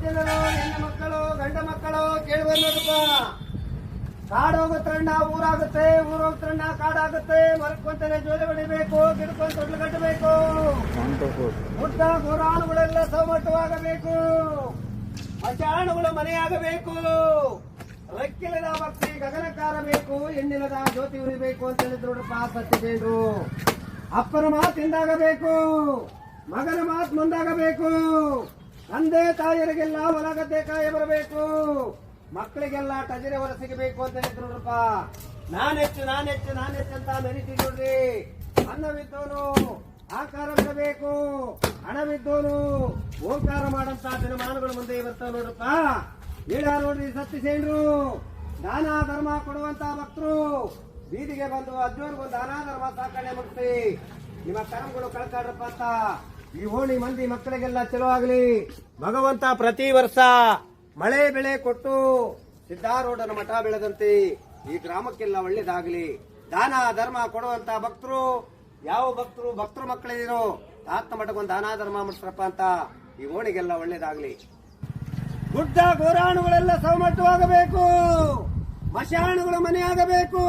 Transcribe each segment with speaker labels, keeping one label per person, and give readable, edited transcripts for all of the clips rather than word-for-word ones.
Speaker 1: ಜನರು, ಹೆಣ್ಣು ಮಕ್ಕಳು, ಗಂಡ ಮಕ್ಕಳು ಕೇಳುವ ಕಾಡೋಗುತ್ತಣ್ಣ ಊರಾಗುತ್ತೆ, ಊರೋಗುತ್ತಣ್ಣ ಕಾಡಾಗುತ್ತೆ. ಮರಕ್ಕೊಂತಲೇ ಜೋಲಿ ಹೊಡಿಬೇಕು, ಗಿಡಕ್ಕೊಂದು ತೊಟ್ಲು ಕಟ್ಟಬೇಕು. ಮುದ್ದ ಗೋರಾಣುಗಳೆಲ್ಲ ಸೌಮಟ್ಟವಾಗಬೇಕು, ಮಶಾಣುಗಳು ಮನೆಯಾಗಬೇಕು. ರೆಕ್ಕಿಲ್ಲದ ಭಕ್ತಿ ಗಗನಕ್ಕಾರಬೇಕು, ಹೆಣ್ಣಿಲ್ಲದ ಜ್ಯೋತಿ ಉರಿಬೇಕು ಅಂತ ಹೇಳಿದ್ರು ನೋಡ್ರಪ್ಪ ಸತ್ಯದೇವರು. ಅಪ್ಪನ ಮಾತಿಂದಾಗಬೇಕು, ಮಗನ ಮಾತು ಮುಂದಾಗಬೇಕು. ತಂದೆ ತಾಯಿಯರಿಗೆಲ್ಲ ಹೊಲ ಗದ್ದೆ ಕಾಯಿ ಬರಬೇಕು, ಮಕ್ಕಳಿಗೆಲ್ಲ ಟಜರೆ ಹೊರ ಸಿಗಬೇಕು ಅಂತ ಹೇಳಿದ್ರು ನೋಡ್ರಪ್ಪ. ನಾನೆಚ್ಚು ಅಂತ ಮೆರಿತೀವಿ ನೋಡ್ರಿ. ಅನ್ನವಿದ್ದವನು ಆಕಾರ ಬಿಡಬೇಕು, ಹಣವಿದ್ದವನು ಓಂಕಾರ ಮಾಡಂತ ದಿನಮಾನಗಳು ಮುಂದೆ ಬರ್ತಾವ ನೋಡ್ರಪ್ಪ. ಹೇಳ ನೋಡ್ರಿ ಸತ್ಯಸೇನರು. ದಾನ ಧರ್ಮ ಕೊಡುವಂತ ಭಕ್ತರು ಬೀದಿಗೆ ಬಂದು ಅಜ್ಜೋರ್ಗೊಂದು ದಾನ ಧರ್ಮ ಸಾಕಣೆ ಮುಗಿಸಿ ನಿಮ್ಮ ಕರ್ಮಗಳು ಕಳ್ಕಾಡ್ರಪ್ಪ ಅಂತ ಈ ಓಣಿ ಮಂದಿ ಮಕ್ಕಳಿಗೆಲ್ಲ ಚಲೋ ಆಗ್ಲಿ. ಭಗವಂತ ಪ್ರತಿ ವರ್ಷ ಮಳೆ ಬೆಳೆ ಕೊಟ್ಟು ಸಿದ್ಧಾರೂಢನ ಮಠ ಬೆಳೆದಂತೆ ಈ ಗ್ರಾಮಕ್ಕೆಲ್ಲ ಒಳ್ಳೇದಾಗ್ಲಿ. ದಾನ ಧರ್ಮ ಕೊಡುವಂತ ಭಕ್ತರು ಯಾವ ಭಕ್ತರು ಮಕ್ಕಳಿದಿರೋ ಆತ್ಮ ಮಠಕ್ಕೊಂದು ದಾನ ಧರ್ಮ ಮಾಡಿಸ್ರಪ್ಪ ಅಂತ ಈ ಓಣಿಗೆಲ್ಲ ಒಳ್ಳೇದಾಗ್ಲಿ. ಗುಡ್ಡ ಗೋರಾಣುಗಳೆಲ್ಲ ಸೌಮಟ್ಟವಾಗಬೇಕು, ಮಶಾಣುಗಳು ಮನೆಯಾಗಬೇಕು.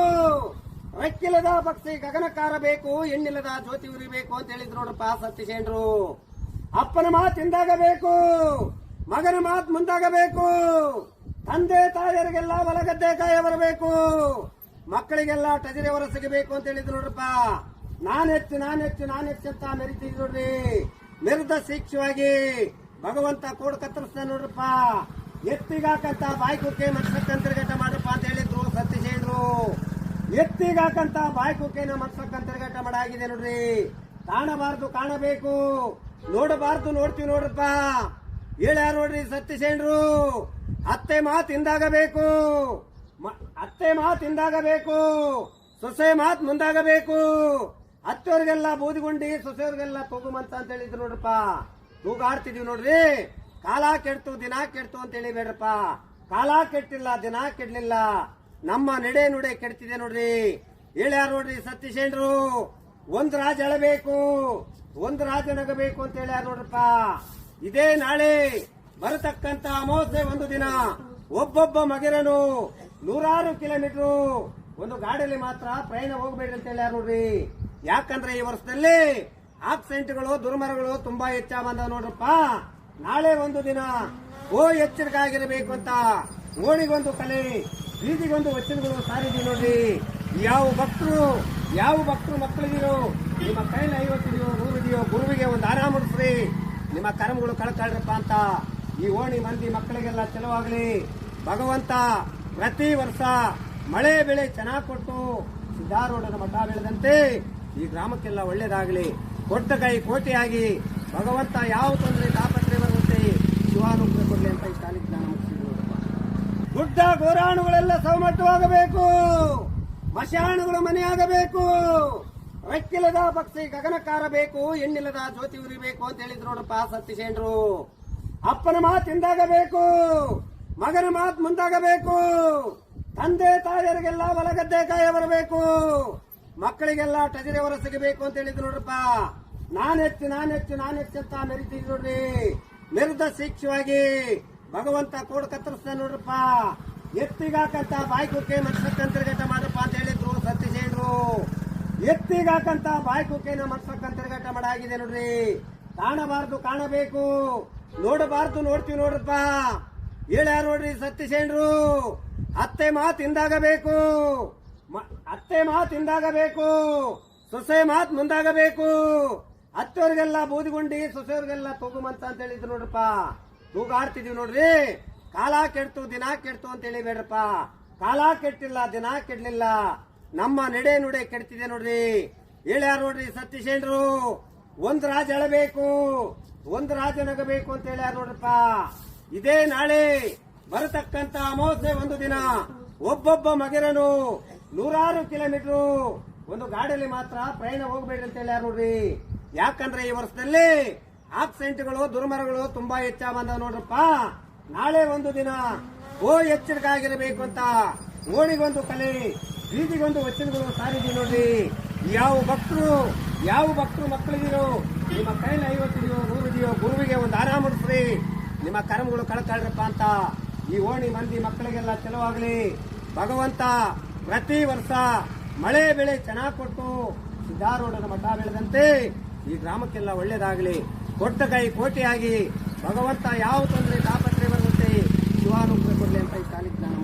Speaker 1: ರೆಕ್ಕಿಲ್ಲದ ಪಕ್ಷಿ ಗಗನಕ್ಕಾರಬೇಕು, ಹೆಣ್ಣಿಲ್ಲದ ಜ್ಯೋತಿ ಉರಿಬೇಕು ಅಂತ ಹೇಳಿದ್ರು ನೋಡ್ರಪ್ಪ ಸತ್ಯಸೇನರು. ಅಪ್ಪನ ಮಾತಿಂದಾಗಬೇಕು, ಮಗನ ಮಾತು ಮುಂದಾಗಬೇಕು. ತಂದೆ ತಾಯಿಯರಿಗೆಲ್ಲ ಹೊಲಗದ್ದೆ ಕಾಯ ಬರಬೇಕು, ಮಕ್ಕಳಿಗೆಲ್ಲ ಟಜರೆ ಹೊರ ಸಿಗಬೇಕು ಅಂತ ಹೇಳಿದ್ರು ನೋಡ್ರಪ್ಪ. ನಾನೆಚ್ಚು ಅಂತ ಮೆರಿತೀವಿ ನೋಡ್ರಿ. ಮೆರೆದ ಶಿಕ್ಷವಾಗಿ ಭಗವಂತ ಕೋಡ್ ಕತ್ತರಿಸ್ತ ನೋಡ್ರಪ್ಪ. ಎತ್ತಿಗಾಕಂತ ಬಾಯ್ಕುಕ್ಕೆ ಮತ್ಸಕ್ಕಂತರ್ಗಟ ಮಾಡ್ರಪ್ಪ ಅಂತ ಹೇಳಿದ್ರು ಸತ್ಯಸೇನರು. ಎತ್ತಿಗಾಕಂತ ಬಾಯ್ಕುಕ್ಕೆನ ಮತ್ಸಕ್ಕಂತರ್ಗಟ ಮಾಡಾಗಿದೆ ನೋಡ್ರಿ. ಕಾಣಬಾರ್ದು ಕಾಣಬೇಕು, ನೋಡಬಾರ್ದು ನೋಡ್ತೀವಿ ನೋಡ್ರಪ್ಪ. ಹೇಳ್ಯಾರ ನೋಡ್ರಿ ಸತ್ಯಸೇನರು. ಅತ್ತೆ ಮಾತಿಂದಾಗಬೇಕು, ಸೊಸೆ ಮಾತು ಮುಂದಾಗಬೇಕು. ಅತ್ತೆಯವ್ರಿಗೆಲ್ಲ ಬೂದಿಗುಂಡಿ, ಸೊಸೆಯವ್ರಿಗೆಲ್ಲ ತೂಗುಮಂತ ಅಂತ ಹೇಳಿದ್ರು ನೋಡ್ರಪ್ಪ. ತೂಗಾಡ್ತಿದೀವಿ ನೋಡ್ರಿ. ಕಾಲ ಕೆಡ್ತು ದಿನ ಕೆಡ್ತು ಅಂತ ಹೇಳಿಬೇಡ್ರಪ್ಪ. ಕಾಲ ಕೆಟ್ಟಿಲ್ಲ, ದಿನ ಕೆಡ್ಲಿಲ್ಲ, ನಮ್ಮ ನಡೆ ನುಡೆ ಕೆಡ್ತಿದೆ ನೋಡ್ರಿ. ಹೇಳ್ಯಾರ ನೋಡ್ರಿ ಸತ್ಯಸೇನರು. ಒಂದ್ ರಾಜ ಅಳಬೇಕು, ಒಂದ್ ರಾಜ ನಗಬೇಕು ಅಂತ ಹೇಳ್ಯಾರ ನೋಡ್ರಪ್ಪ. ಇದೇ ನಾಳೆ ಬರತಕ್ಕಂತ ಅಮಾವಾಸ್ಯೆ ಒಂದು ದಿನ ಒಬ್ಬೊಬ್ಬ ಮಗಿರನು 100 ಕಿಲೋಮೀಟರ್ ಒಂದು ಗಾಡಿಯಲ್ಲಿ ಮಾತ್ರ ಪ್ರಯಾಣ ಹೋಗಬೇಡಿ ಅಂತ ಹೇಳ್ಯಾರ ನೋಡ್ರಿ. ಯಾಕಂದ್ರೆ ಈ ವರ್ಷದಲ್ಲಿ ಆಕ್ಸಿಡೆಂಟ್ಗಳು ದುರ್ಮರಗಳು ತುಂಬಾ ಹೆಚ್ಚಾಗ ಬಂದವ ನೋಡ್ರಪ್ಪ. ನಾಳೆ ಒಂದು ದಿನ ಎಚ್ಚರಿಕೆ ಆಗಿರಬೇಕು ಅಂತ ಓಣಿಗೊಂದು ಕಲೆ, ಬೀದಿಗೊಂದು ವಚನಗಳು ಸಾರಿದೀವಿ ನೋಡ್ರಿ. ಯಾವ ಭಕ್ತರು ಮಕ್ಕಳಿದೀರೋ ನಿಮ್ಮ ಕೈಲಿ 50 ಇದೆಯೋ 100 ಇದೆಯೋ ಗುರುವಿಗೆ ಒಂದು ದಾನ ಮುಡಿಸ್ರಿ, ನಿಮ್ಮ ಕರ್ಮಗಳು ಕಳ್ಕಾಳ್ರಪ್ಪ ಅಂತ ಈ ಓಣಿ ಮಂದಿ ಮಕ್ಕಳಿಗೆಲ್ಲ ಚಲೋವಾಗ್ಲಿ. ಭಗವಂತ ಪ್ರತಿ ವರ್ಷ ಮಳೆ ಬೆಳೆ ಚೆನ್ನಾಗಿ ಕೊಟ್ಟು ಸಿದ್ಧಾರೂಢನ ಮಠ ಬೆಳೆದಂತೆ ಈ ಗ್ರಾಮಕ್ಕೆಲ್ಲ ಒಳ್ಳೇದಾಗಲಿ. ಕೊಟ್ಟ ಕೈ ಕೋಟಿಯಾಗಿ ಭಗವಂತ ಯಾವ ತೊಂದರೆ ತಾಪತ್ರೆ ಬರುತ್ತೆ ಶಿವಾನುಗ್ರಹ ಕೊಡ್ಲಿ ಅಂತ ಈ ಕಾಲಿಗೆ ನಾನು ಮುಗಿಸಿದ್ರು. ಗುಡ್ಡ ಗೋರಾಣುಗಳೆಲ್ಲ ಸೌಮಟ್ಟವಾಗಬೇಕು, ಮಶಾಣುಗಳು ಮನೆಯಾಗಬೇಕು. ರೆಕ್ಕಿಲ್ಲದ ಪಕ್ಷಿ ಗಗನಕ್ಕಾರಬೇಕು, ಹೆಣ್ಣಿಲ್ಲದ ಜ್ಯೋತಿ ಉರಿಬೇಕು ಅಂತ ಹೇಳಿದ್ರು ನೋಡಪ್ಪ ಸತ್ಯಸೇನರು. ಅಪ್ಪನ ಮಾತಿಂದಾಗಬೇಕು, ಮಗನ ಮಾತು ಮುಂದಾಗಬೇಕು. ತಂದೆ ತಾಯಿಯರಿಗೆಲ್ಲ ಹೊಲಗದ್ದೆ ಕಾಯ ಬರಬೇಕು, ಮಕ್ಕಳಿಗೆಲ್ಲ ಟಜರೆ ಹೊರ ಸಿಗಬೇಕು ಅಂತ ಹೇಳಿದ್ರು ನೋಡ್ರಪ್ಪ. ನಾನೆಚ್ಚು ಅಂತ ಮೆರಿತೀವಿ ನೋಡ್ರಿ. ಮೆರೆದ ಶಿಕ್ಷವಾಗಿ ಭಗವಂತ ಕೋಡ್ ಕತ್ತರಿಸ್ತ ನೋಡ್ರಪ್ಪ. ಎತ್ತಿಗಾಕಂತ ಬಾಯ್ಕುಕ್ಕೆ ಮತ್ಸಕ್ಕಂತರ್ಗಟ ಮಾಡ್ರಪ್ಪ ಅಂತ ಹೇಳಿದ್ರು ಸತ್ಯಸೇನರು. ಎತ್ತಿಗಾಕಂತ ಬಾಯ್ಕುಕ್ಕೆನ ಮತ್ಸಕ್ಕಂತರ್ಗಟ ಮಾಡಾಗಿದೆ ನೋಡ್ರಿ. ಕಾಣಬಾರ್ದು ಕಾಣಬೇಕು, ನೋಡಬಾರ್ದು ನೋಡ್ತೀವಿ ನೋಡ್ರಪ್ಪ. ಹೇಳ್ಯಾರ ನೋಡ್ರಿ ಸತ್ಯಸೇನರು. ಅತ್ತೆ ಮಾತಿಂದಾಗಬೇಕು, ಸೊಸೆ ಮಾತು ಮುಂದಾಗಬೇಕು. ಅತ್ತೆಯವ್ರಿಗೆಲ್ಲ ಬೂದಿಗುಂಡಿ, ಸೊಸೆಯವ್ರಿಗೆಲ್ಲ ತೂಗುಮಂತ ಅಂತ ಹೇಳಿದ್ರು ನೋಡ್ರಪ್ಪ. ತೂಗಾಡ್ತಿದೀವಿ ನೋಡ್ರಿ. ಕಾಲ ಕೆಡ್ತು ದಿನ ಕೆಡ್ತು ಅಂತ ಹೇಳಿಬೇಡ್ರಪ್ಪ. ಕಾಲ ಕೆಟ್ಟಿಲ್ಲ, ದಿನ ಕೆಡ್ಲಿಲ್ಲ, ನಮ್ಮ ನಡೆ ನುಡೆ ಕೆಡ್ತಿದೆ ನೋಡ್ರಿ. ಹೇಳ್ಯಾರ ನೋಡ್ರಿ ಸತ್ಯಸೇನರು. ಒಂದ್ ರಾಜ ಅಳಬೇಕು, ಒಂದ್ ರಾಜ ನಗಬೇಕು ಅಂತ ಹೇಳ್ಯಾರ ನೋಡ್ರಪ್ಪ. ಇದೇ ನಾಳೆ ಬರತಕ್ಕಂತ ಅಮಾವಾಸ್ಯೆ ಒಂದು ದಿನ ಒಬ್ಬೊಬ್ಬ ಮಗಿರನು 100 ಕಿಲೋಮೀಟರ್ ಒಂದು ಗಾಡಿಯಲ್ಲಿ ಮಾತ್ರ ಪ್ರಯಾಣ ಹೋಗಬೇಡಿ ಅಂತ ಹೇಳ್ಯಾರ ನೋಡ್ರಿ. ಯಾಕಂದ್ರೆ ಈ ವರ್ಷದಲ್ಲಿ ಆಕ್ಸಿಡೆಂಟ್ಗಳು ದುರ್ಮರಗಳು ತುಂಬಾ ಹೆಚ್ಚಾಗ ಬಂದವ ನೋಡ್ರಪ್ಪ. ನಾಳೆ ಒಂದು ದಿನ ಎಚ್ಚರಿಕೆ ಆಗಿರಬೇಕು ಅಂತ ಓಣಿಗೊಂದು ಕಲೆ, ಬೀದಿಗೊಂದು ವಚನಗಳು ಸಾರಿದೀವಿ ನೋಡ್ರಿ. ಯಾವ ಭಕ್ತರು ಮಕ್ಕಳಿದಿರೋ ನಿಮ್ಮ ಕೈಲಿ 50 ಇದೆಯೋ 100 ಇದೆಯೋ ಗುರುವಿಗೆ ಒಂದು ದಾನ ಮುಡಿಸ್ರಿ, ನಿಮ್ಮ ನಿಮ್ಮ ಕರ್ಮಗಳು ಕಳ್ಕಳ್ರಪ್ಪ ಅಂತ ಈ ಓಣಿ ಮಂದಿ ಮಕ್ಕಳಿಗೆಲ್ಲ ಚಲುವಾಗ್ಲಿ. ಭಗವಂತ ಪ್ರತಿ ವರ್ಷ ಮಳೆ ಬೆಳೆ ಚೆನ್ನಾಗಿ ಕೊಟ್ಟು ಸಿದ್ಧಾರೂಢನ ಮಠ ಬೆಳೆದಂತೆ ಈ ಗ್ರಾಮಕ್ಕೆಲ್ಲ ಒಳ್ಳೇದಾಗಲಿ. ಕೊಟ್ಟ ಕೈ ಕೋಟಿಯಾಗಿ ಭಗವಂತ ಯಾವ ತೊಂದರೆ ತಾಪತ್ರೆ ಬರುತ್ತೆ ಶಿವಾನುಗ್ರಹ ಕೊಡ್ಲಿ ಅಂತ ಈ ಕಾಲಿಗೆ ನಾನು